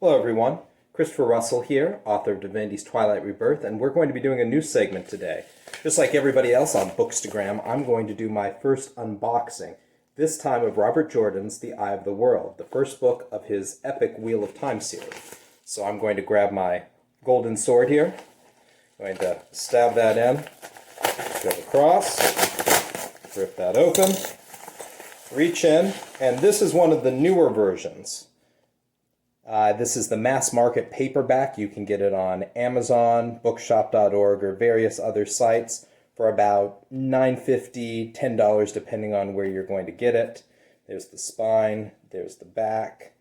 Hello everyone, Christopher Russell here, author of Divinity's Twilight Rebirth, and we're going to be doing a new segment today. Just like everybody else on Bookstagram, I'm going to do my first unboxing, this time of Robert Jordan's The Eye of the World, the first book of his epic Wheel of Time series. So I'm going to grab my golden sword here, I'm going to stab that in, go across, rip that open, reach in, and this is one of the newer versions. This is the mass market paperback. You can get it on Amazon, bookshop.org, or various other sites for about $9.50, $10 depending on where you're going to get it. There's the spine, there's the back,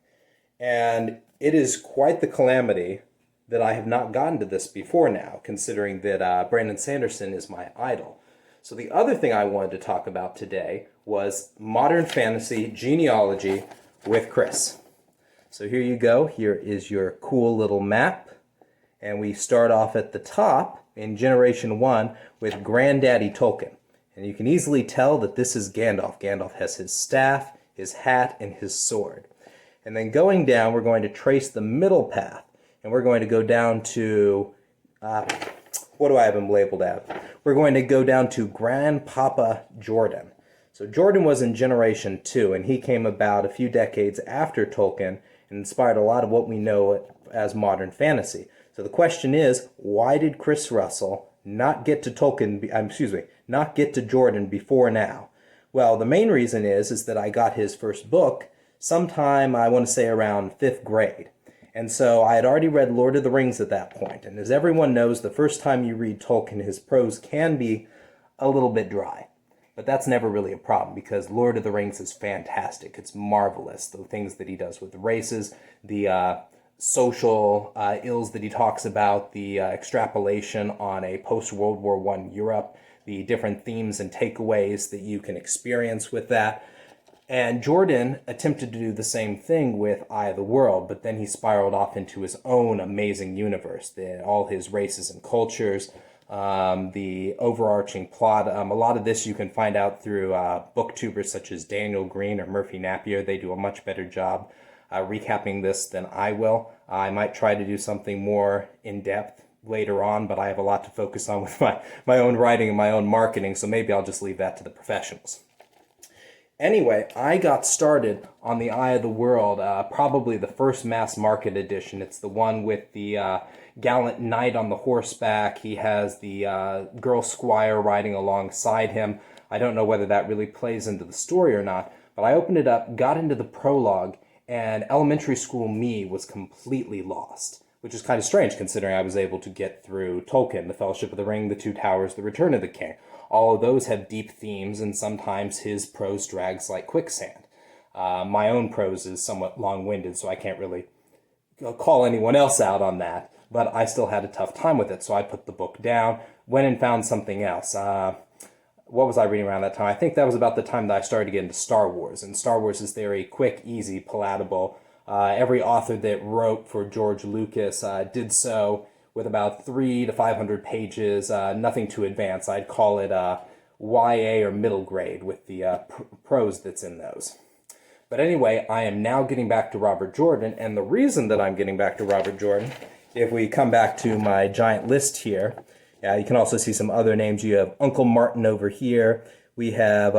and it is quite the calamity that I have not gotten to this before now, considering that Brandon Sanderson is my idol. So the other thing I wanted to talk about today was modern fantasy genealogy with Chris. So here you go. Here is your cool little map. And we start off at the top in Generation 1 with Granddaddy Tolkien. And you can easily tell that this is Gandalf. Gandalf has his staff, his hat, and his sword. And then going down, we're going to trace the middle path. And we're going to go down to, what do I have him labeled at? We're going to go down to Grandpapa Jordan. So Jordan was in Generation 2, and he came about a few decades after Tolkien, and inspired a lot of what we know as modern fantasy. So the question is, why did Chris Russell not get to not get to Jordan before now? Well, the main reason is that I got his first book sometime, I want to say around 5th grade. And so I had already read Lord of the Rings at that point. And as everyone knows, the first time you read Tolkien, his prose can be a little bit dry. But that's never really a problem because Lord of the Rings is fantastic. It's marvelous. The things that he does with the races, the social ills that he talks about, the extrapolation on a post-World War I Europe, the different themes and takeaways that you can experience with that. And Jordan attempted to do the same thing with Eye of the World, but then he spiraled off into his own amazing universe, all his races and cultures, the overarching plot. A lot of this you can find out through booktubers such as Daniel Green or Murphy Napier. They do a much better job recapping this than I will. I might try to do something more in-depth later on, but I have a lot to focus on with my own writing and my own marketing, so maybe I'll just leave that to the professionals. Anyway, I got started on The Eye of the World, probably the first mass market edition. It's the one with the gallant knight on the horseback. He has the girl squire riding alongside him. I don't know whether that really plays into the story or not, but I opened it up, got into the prologue, and elementary school me was completely lost, which is kind of strange considering I was able to get through Tolkien, The Fellowship of the Ring, The Two Towers, The Return of the King. All of those have deep themes, and sometimes his prose drags like quicksand. My own prose is somewhat long-winded, so I can't really call anyone else out on that, but I still had a tough time with it, so I put the book down, went and found something else. What was I reading around that time? I think that was about the time that I started to get into Star Wars, and Star Wars is very quick, easy, palatable. Every author that wrote for George Lucas did so with about 300 to 500 pages, nothing too advanced. I'd call it YA or middle grade with the prose that's in those. But anyway, I am now getting back to Robert Jordan, and the reason that I'm getting back to Robert Jordan, if we come back to my giant list here, you can also see some other names. You have Uncle Martin over here. We have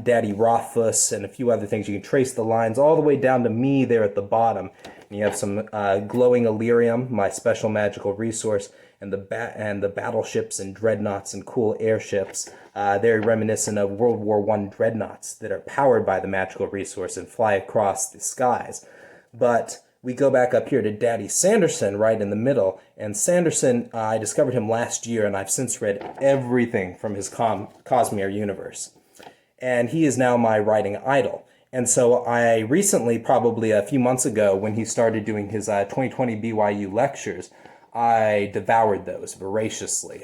Daddy Rothfuss and a few other things. You can trace the lines all the way down to me there at the bottom. And you have some glowing Illyrium, my special magical resource, and the battleships and dreadnoughts and cool airships. They're reminiscent of World War I dreadnoughts that are powered by the magical resource and fly across the skies. But we go back up here to Daddy Sanderson right in the middle. And Sanderson, I discovered him last year, and I've since read everything from his Cosmere universe. And he is now my writing idol. And so I recently, probably a few months ago, when he started doing his 2020 BYU lectures, I devoured those voraciously.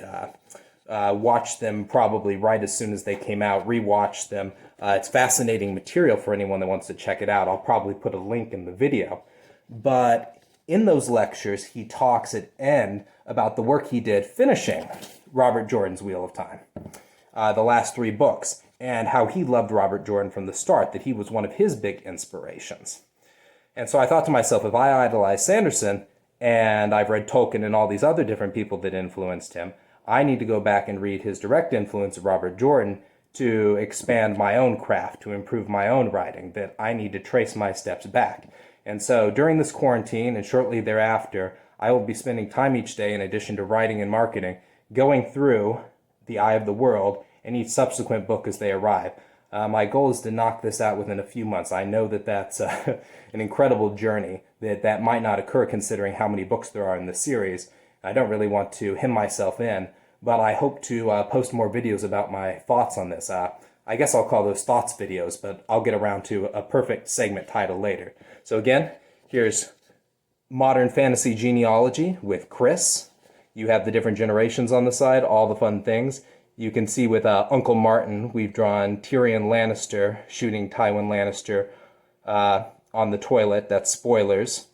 Watched them probably right as soon as they came out, rewatched them. It's fascinating material for anyone that wants to check it out. I'll probably put a link in the video. But in those lectures, he talks at end about the work he did finishing Robert Jordan's Wheel of Time, the last 3 books, and how he loved Robert Jordan from the start, that he was one of his big inspirations. And so I thought to myself, if I idolize Sanderson, and I've read Tolkien and all these other different people that influenced him, I need to go back and read his direct influence of Robert Jordan to expand my own craft, to improve my own writing, that I need to trace my steps back. And so during this quarantine and shortly thereafter, I will be spending time each day, in addition to writing and marketing, going through The Eye of the World and each subsequent book as they arrive. My goal is to knock this out within a few months. I know that that's an incredible journey, that might not occur considering how many books there are in the series. I don't really want to hem myself in, but I hope to post more videos about my thoughts on this. I guess I'll call those thoughts videos, but I'll get around to a perfect segment title later. So again, here's Modern Fantasy Genealogy with Chris. You have the different generations on the side, all the fun things. You can see with Uncle Martin, we've drawn Tyrion Lannister shooting Tywin Lannister on the toilet. That's spoilers.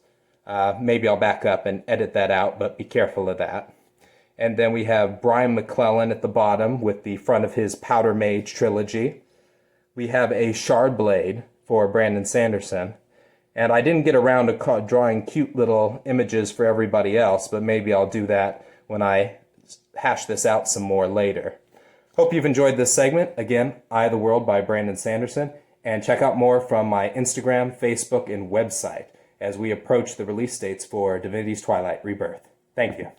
Maybe I'll back up and edit that out, but be careful of that. And then we have Brian McClellan at the bottom with the front of his Powder Mage trilogy. We have a Shard Blade for Brandon Sanderson. And I didn't get around to drawing cute little images for everybody else, but maybe I'll do that when I hash this out some more later. Hope you've enjoyed this segment. Again, Eye of the World by Brandon Sanderson. And check out more from my Instagram, Facebook, and website as we approach the release dates for Divinity's Twilight Rebirth. Thank you.